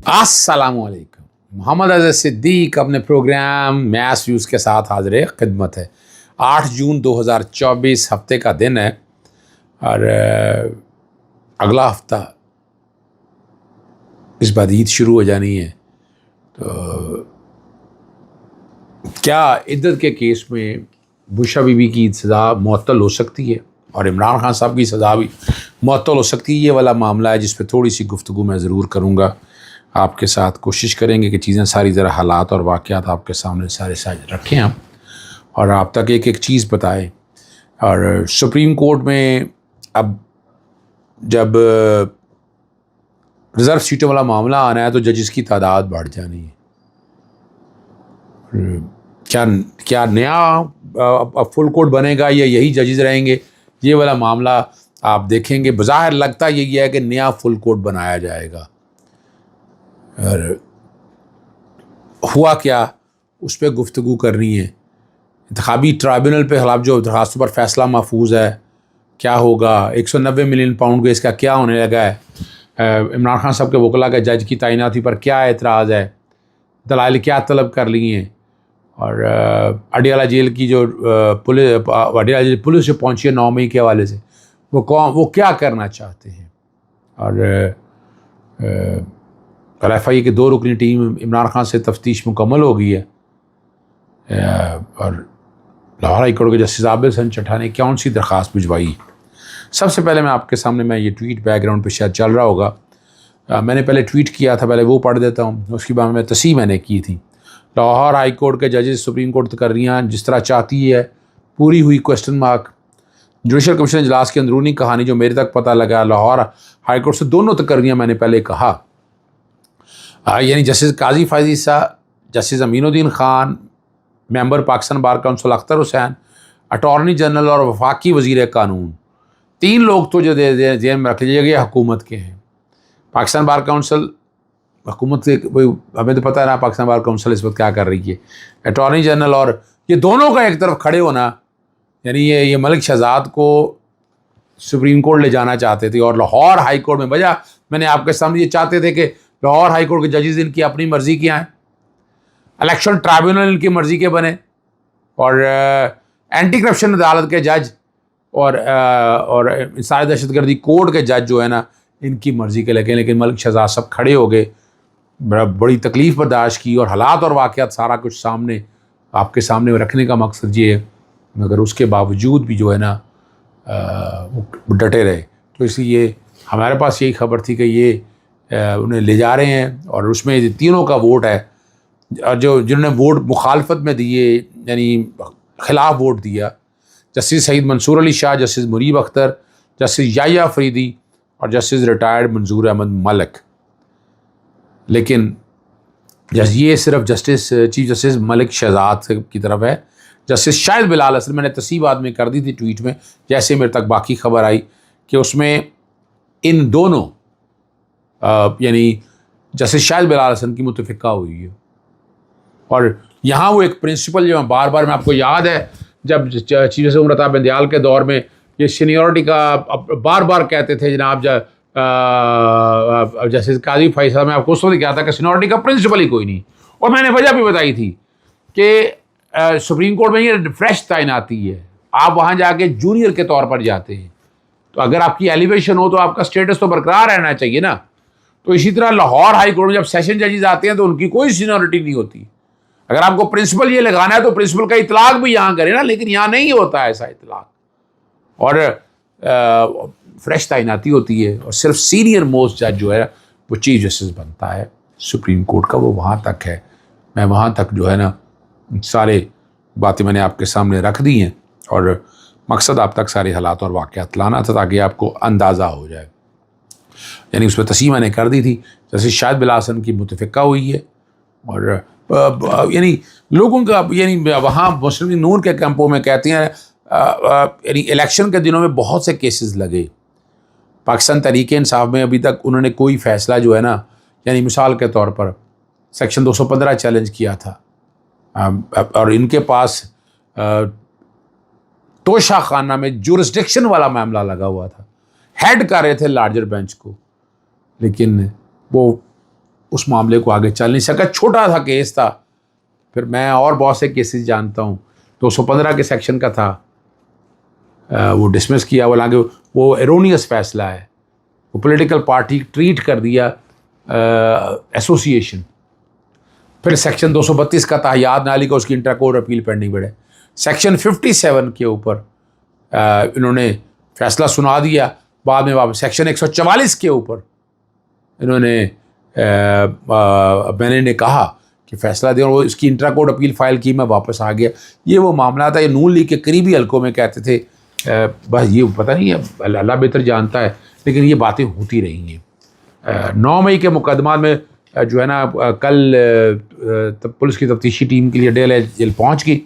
अस्सलामुअलैकुम। मोहम्मद अज़हर सिद्दीक अपने programme maths views के साथ हाज़िर खिदमत है। 8 जून 2024 हफ्ते का दिन है और अगला हफ्ता इस बाद ईद शुरू हो जानी है। तो क्या इद्दत के केस में बुशरा बीबी की सज़ा मुअत्तल हो सकती है और इमरान खान साहब की सज़ा भी मुअत्तल हो सकती है? ये वाला मामला है जिस पर थोड़ी सी गुफ्तगू मैं ज़रूर करूँगा आपके साथ। कोशिश करेंगे कि चीज़ें सारी ज़रा हालात और वाक़यात आपके सामने सारे रखें हम और आप तक एक एक चीज़ बताएं। और सुप्रीम कोर्ट में अब जब रिज़र्व सीटों वाला मामला आना है तो जजेस की तादाद बढ़ जानी है। क्या क्या नया अब फुल कोर्ट बनेगा या यही जजेस रहेंगे, ये वाला मामला आप देखेंगे। बज़ाहिर लगता यही है कि नया फुल कोर्ट बनाया जाएगा और हुआ क्या उस पर गुफ्तगू करनी है। इंतखाबी ट्राइब्यूनल पे खिलाफ जो दरखास्तों पर फैसला महफूज है, क्या होगा? 190 मिलियन पाउंड के इसका क्या होने लगा है? इमरान खान साहब के वकला के जज की तैनाती पर क्या एतराज़ है? दलाइल क्या तलब कर लिए हैं? और अडियाला जेल की जो अडियाला जेल पुलिस जो पहुँची है 9 मई के हवाले से, वो क्या करना चाहते हैं? और एफ.आई.ए की 2 रुकनी टीम इमरान खान से तफ्तीश मुकम्मल हो गई है और लाहौर हाई कोर्ट के जस्टिस आबिद हसन चट्टा ने कौन सी दरख्वास्त भिजवाई। सबसे पहले मैं आपके सामने मैं ये ट्वीट बैकग्राउंड पे शायद चल रहा होगा, मैंने पहले ट्वीट किया था, पहले वो पढ़ देता हूँ। उसके बाद में तस्हीह मैंने की थी। लाहौर हाई कोर्ट के जजेस सुप्रीम कोर्ट तकर्रियाँ जिस तरह चाहती है पूरी हुई क्वेश्चन मार्क। जुडिशल कमीशन इजलास की अंदरूनी कहानी जो मेरे तक पता लगा, लाहौर हाई कोर्ट से दोनों तकर्रियाँ मैंने पहले कहा, यानी जस्टिस काजी फायजी साहब, justice Aminuddin Khan, member Pakistan bar council Akhtar Hussain, attorney general और वफाकी वज़ीर कानून, 3 लोग तो जो जेल में रख लीजिएगा हुकूमत के हैं। पाकिस्तान बार काउंसिल हुकूमत के, हमें तो पता है ना पाकिस्तान बार काउंसिल इस वक्त क्या कर रही है। अटॉर्नी जनरल और ये दोनों का एक तरफ खड़े होना, यानी ये मलिक शहजाद को सुप्रीम कोर्ट ले जाना चाहते थे और लाहौर हाई कोर्ट में वजह मैंने आपके सामने ये चाहते थे कि लाहौर हाई कोर्ट के जजेस इनकी अपनी मर्ज़ी के आएँ, इलेक्शन ट्राइब्यूनल इनकी मर्ज़ी के बने और एंटी करप्शन अदालत के जज और इंसानी दहशतगर्दी कोर्ट के जज जो है ना इनकी मर्ज़ी के लगे। लेकिन मलिक शहजाद सब खड़े हो गए, बड़ी तकलीफ़ बर्दाश्त की और हालात और वाक़यात सारा कुछ सामने आपके सामने रखने का मकसद ये है, मगर उसके बावजूद भी जो है ना वो डटे रहे। तो इसलिए हमारे पास यही खबर थी कि ये उन्हें ले जा रहे हैं और उसमें तीनों का वोट है। और जिन्होंने वोट मुखालफत में दिए यानी खिलाफ वोट दिया, justice Syed Mansoor Ali Shah, justice Munib Akhtar, justice Yahya Afridi और जस्टिस रिटायर्ड मंजूर अहमद मलिक। लेकिन ये सिर्फ justice chief justice Malik Shahzad की तरफ है। जस्टिस शाहिद बिलाल, असल मैंने तस्हीह बाद में कर दी थी ट्वीट में, जैसे मेरे तक बाकी खबर आई कि उसमें इन दोनों यानी जस्टिस शाहिद बिलाल हसन की मुतफ़िका हुई है। और यहाँ वो एक प्रिंसिपल जो बार बार मैं आपको याद है जब चीफ जस्टिस उमर अता बंदयाल के दौर में ये सीनियरिटी का बार बार कहते थे जनाब जस्टिस काजी फायजी साहब, मैं आपको उस वक्त कहा था कि सीनियरिटी का प्रिंसिपल ही कोई नहीं। और मैंने वजह भी बताई थी कि सुप्रीम कोर्ट में ये फ्रेश तैनाती है, आप वहाँ जाके जूनियर के तौर पर जाते हैं, तो अगर आपकी एलिवेशन हो तो आपका स्टेटस तो बरकरार रहना चाहिए ना। तो इसी तरह लाहौर हाई कोर्ट में जब सेशन जजेस आते हैं तो उनकी कोई सीनियरिटी नहीं होती। अगर आपको प्रिंसिपल ये लगाना है तो प्रिंसिपल का इतलाक भी यहाँ करें ना, लेकिन यहाँ नहीं होता है ऐसा इतलाक और फ्रेश तैनाती होती है और सिर्फ सीनियर मोस्ट जज जो है वो चीफ जस्टिस बनता है सुप्रीम कोर्ट का, वो वहाँ तक है। मैं वहाँ तक जो है ना सारे बातें मैंने आपके सामने रख दी हैं और मकसद आप तक सारे हालात और वाक़यात लाना था ताकि आपको अंदाज़ा हो जाए। यानी उस पर तस्हीह मैंने कर दी थी। जैसे शाहिद बिलाल हसन की मुतफ़िका हुई है और यानी लोगों का यानी वहाँ मुस्लिम नून के कैंपों में कहते हैं यानी इलेक्शन के दिनों में बहुत से केसेस लगे। पाकिस्तान तहरीक इंसाफ में अभी तक उन्होंने कोई फ़ैसला जो है ना, यानी मिसाल के तौर पर सेक्शन 215 चैलेंज किया था और इनके पास तोशा खाना में जुरिस्डिक्शन वाला मामला लगा हुआ था, हेड कर रहे थे लार्जर बेंच को, लेकिन वो उस मामले को आगे चल नहीं सका। छोटा था केस था, फिर मैं और बहुत से केसेस जानता हूँ, 215 के सेक्शन का था, वो डिसमिस किया। हालांकि वो एरोनियस फैसला है, वो पॉलिटिकल पार्टी ट्रीट कर दिया एसोसिएशन। फिर सेक्शन 232 का था, याद ना ली को उसकी इंटर कोर्ट अपील पेंडिंग पड़े। सेक्शन 57 के ऊपर इन्होंने फैसला सुना दिया, बाद में वापस सेक्शन 144 के ऊपर इन्होंने मैंने कहा कि फ़ैसला दे, और वो इसकी इंट्रा कोर्ट अपील फाइल की, मैं वापस आ गया। ये वो मामला था। ये नून लीग के करीबी हलकों में कहते थे, बस ये पता नहीं है, अल्लाह बेहतर जानता है, लेकिन ये बातें होती रही हैं। 9 मई के मुकदमा में जो है ना, कल पुलिस की तफ्तीशी टीम के लिए डेल जेल पहुँच गई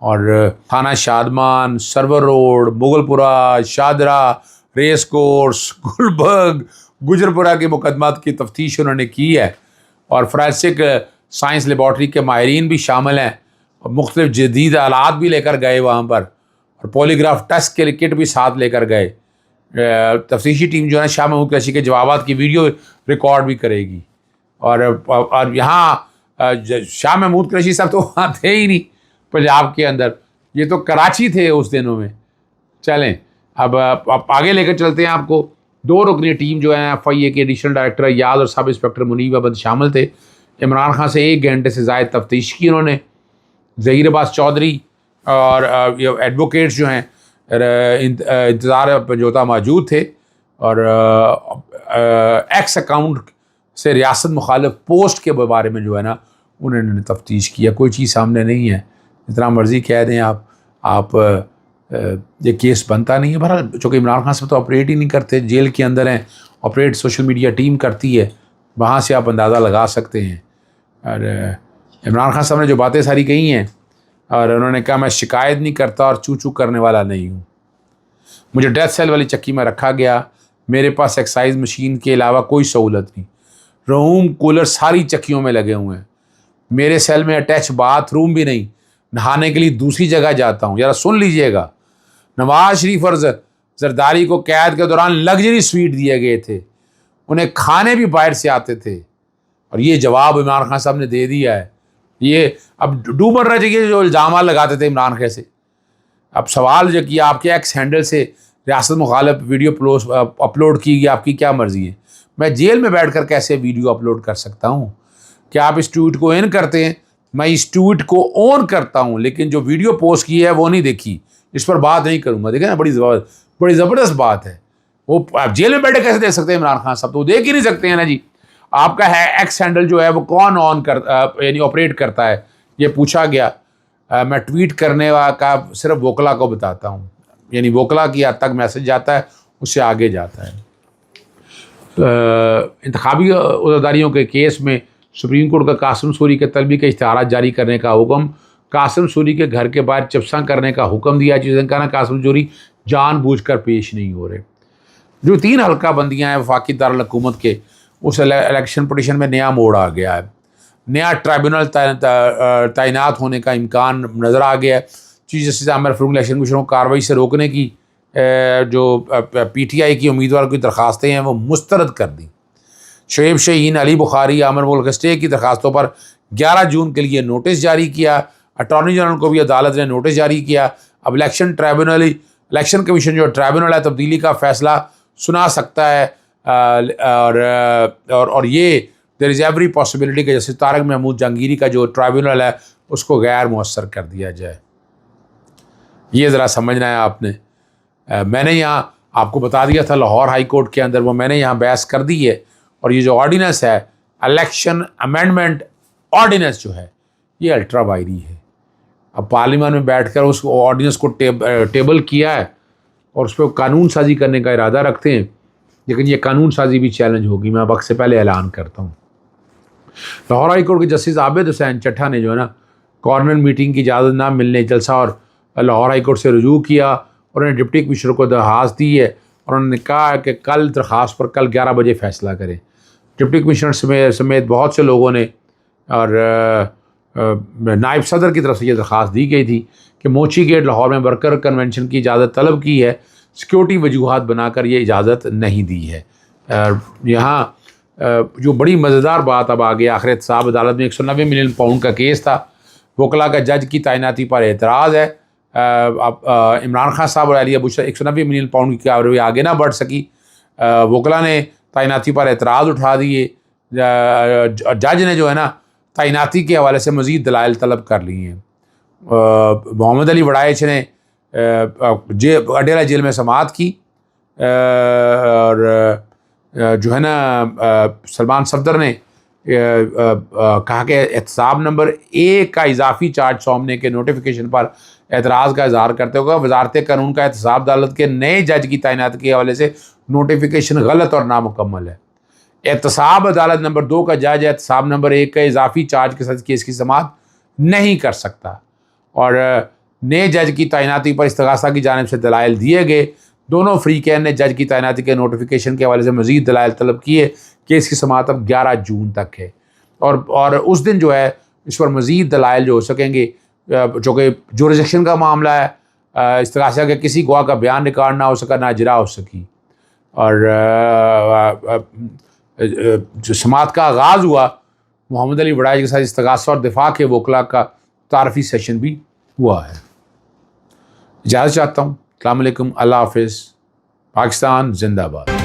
और थाना Shadman, Sarwar road, Mughalpura, Shahdara, race course, Gulberg, Gujjarpura के मुकदमात की तफ्तीश उन्होंने की है। और फोरेंसिक साइंस लेबॉर्ट्री के माहिरीन भी शामिल हैं, और मुख्तलिफ जदीद आलात भी लेकर गए वहाँ पर, और पॉलीग्राफ टेस्ट के किट भी साथ लेकर गए। तफ्तीशी टीम जो है शाह महमूद कुरैशी के जवाबात की वीडियो रिकॉर्ड भी करेगी। और यहाँ शाह महमूद कुरैशी साहब तो वहाँ थे ही नहीं पंजाब के अंदर, ये तो कराची थे उस दिनों में। चलें अब आगे लेकर चलते हैं आपको। 2 रुकनी टीम जो है FIA के एडिशनल डायरेक्टर याद और सब इंस्पेक्टर मुनीब अहमद शामिल थे। इमरान खान से 1 घंटे से ज़ायद तफ्तीश की उन्होंने। ज़हीर अब्बास चौधरी और एडवोकेट्स जो हैं इंतज़ार पंजोता मौजूद थे, और एक्स अकाउंट से रियासत मुखालिफ पोस्ट के बारे में जो है ना उन्होंने तफ्तीश किया। कोई चीज़ सामने नहीं है, जितना मर्ज़ी कह दें आप ये केस बनता नहीं है। बहरहाल चूँकि इमरान खान साहब तो ऑपरेट ही नहीं करते, जेल के अंदर हैं, ऑपरेट सोशल मीडिया टीम करती है, वहाँ से आप अंदाज़ा लगा सकते हैं। और इमरान खान साहब ने जो बातें सारी कही हैं, और उन्होंने कहा मैं शिकायत नहीं करता और चू चू करने वाला नहीं हूँ, मुझे डेथ सेल वाली चक्की में रखा गया, मेरे पास एक्साइज मशीन के अलावा कोई सहूलत नहीं, रूम कूलर सारी चक्कियों में लगे हुए हैं, मेरे सेल में अटैच बाथरूम भी नहीं, नहाने के लिए दूसरी जगह जाता हूँ। ज़रा सुन लीजिएगा, नवाज शरीफ और जरदारी को कैद के दौरान लग्जरी स्वीट दिए गए थे, उन्हें खाने भी बाहर से आते थे, और ये जवाब इमरान खान साहब ने दे दिया है। ये अब डूबर रह जाइए जो इल्ज़ाम लगाते थे इमरान खान से। अब सवाल जो किया, आपके एक्स हैंडल से रियासत मुखालिफ वीडियो अपलोड की गई, आपकी क्या मर्ज़ी है? मैं जेल में बैठकर कैसे वीडियो अपलोड कर सकता हूँ? क्या आप इस ट्वीट को ऑन करते हैं? मैं इस ट्वीट को ऑन करता हूँ, लेकिन जो वीडियो पोस्ट की है वो नहीं देखी, इस पर बात नहीं करूँगा। देखें ना, बड़ी ज़बरदस्त बात है। वो आप जेल में बैठे कैसे देख सकते हैं इमरान खान साहब? तो देख ही नहीं सकते हैं ना जी। आपका है एक्स हैंडल जो है वो कौन यानी ऑपरेट करता है, ये पूछा गया। मैं ट्वीट करने का सिर्फ वोकला को बताता हूँ, यानी वोकला की हद तक मैसेज जाता है, उससे आगे जाता है। इंतखाबी उहदेदारियों के केस में सुप्रीम कोर्ट का कासिम सूरी के तलबी के इश्तिहारात जारी करने का हुक्म, कासिम सूरी के घर के बाहर चपसा करने का हुक्म दिया, जिसने कहा कासिम सूरी जानबूझकर पेश नहीं हो रहे। जो 3 हल्का बंदियाँ हैं वफाकी दारुल हुकूमत के, उस इलेक्शन पटिशन में नया मोड़ आ गया है, नया ट्राइब्यूनल तैनात होने का इम्कान नज़र आ गया है। Chief justice Aamir Farooq election commission को कार्रवाई से रोकने की जो PTI की उम्मीदवार की दरख्वास्तें हैं वो मुस्तरद कर दी। शोएब शाहीन, अली बुखारी, आमिर मुल्क स्टे की दरख्वास्तों पर 11 जून के लिए नोटिस जारी किया। अटॉर्नी जनरल को भी अदालत ने नोटिस जारी किया। अब इलेक्शन कमीशन जो ट्राइब्यूनल है तब्दीली का फ़ैसला सुना सकता है, और ये देयर इज़ एवरी पॉसिबिलिटी कि जैसे तारक महमूद जहांगीरी का जो ट्राइब्यूनल है उसको गैर मुअस्सर कर दिया जाए। ये ज़रा समझना है आपने। मैंने यहाँ आपको बता दिया था लाहौर हाई कोर्ट के अंदर, वो मैंने यहाँ बहस कर दी है। और ये जो ऑर्डिनेंस है, इलेक्शन अमेंडमेंट ऑर्डिनेंस जो है, ये अल्ट्रा वायरी है। अब पार्लियामेंट में बैठकर उस ऑर्डिनेंस को टेबल किया है और उस पर कानून साजी करने का इरादा रखते हैं, लेकिन ये कानून साजी भी चैलेंज होगी। मैं वक्त से पहले ऐलान करता हूँ। लाहौर हाई कोर्ट के जस्टिस आबिद हुसैन चट्टा ने जो है ना कॉर्नर मीटिंग की इजाज़त ना मिलने जलसा और लाहौर हाई कोर्ट से रुजू किया, और उन्होंने डिप्टी कमिश्नर को दरख्वास्त दी है, और उन्होंने कहा कि कल दरख्वास्त पर कल 11 बजे फ़ैसला करें। डिप्टी कमिश्नर समेत बहुत से लोगों ने, और नायब सदर की तरफ से ये दरख्वास्त दी गई थी कि मोची गेट लाहौर में वर्कर कन्वेंशन की इजाज़त तलब की है, सिक्योरिटी वजूहात बनाकर ये इजाज़त नहीं दी है। यहाँ जो बड़ी मज़ेदार बात अब आ गई आखिर एहतसाब अदालत में 190 मिलियन पाउंड का केस था, वकला का जज की तैनाती पर एतराज़ है। अब इमरान खान साहब और अलिया बुशरा 190 मिलियन पाउंड की कार्रवाई आगे ना बढ़ सकी। वकला ने तैनाती पर एतराज़ उठा दिए। जज ने जो है ना तैनाती के हवाले से मज़ीद दलाइल तलब कर लिए हैं। मोहम्मद अली वड़ाइच ने अडेला जेल में समाअत की और जो है ना सलमान सफदर ने कहा कि एहतसाब नंबर 1 का इजाफी चार्ज सौंपने के नोटिफिकेशन पर एतराज़ का इजहार करते हुए वजारत कानून का एहतसाब अदालत के नए जज की तैनाती के हवाले से नोटिफिकेशन गलत और नामुकम्मल है। एहतसाब अदालत नंबर 2 का जज एहतसाब नंबर 1 का इजाफी चार्ज के साथ केस की समाअत नहीं कर सकता और नए जज की तैनाती पर इस्तगासा की जानिब से दलाइल दिए गए। दोनों फ्रीकैन ने जज की तैनाती के नोटिफिकेशन के हवाले से मज़ीद दलाइल तलब किए। केस की समाअत अब 11 जून तक है और उस दिन जो है इस पर मज़ीद दलाइल जो हो सकेंगे, जो कि जुरिसडिक्शन का मामला है, इस्तगासा के किसी गवाह का बयान रिकॉर्ड ना हो सका, ना इजरा हो सकी और जो समाअत का आगाज़ हुआ मोहम्मद अली वड़ाइच के साथ इस्तगासा और दिफा के वकला का तारफ़ी सेशन भी हुआ है। इजाज़त चाहता हूँ। अस्सलाम वालेकुम, अल्लाह हाफ़िज़। पाकिस्तान जिंदाबाद।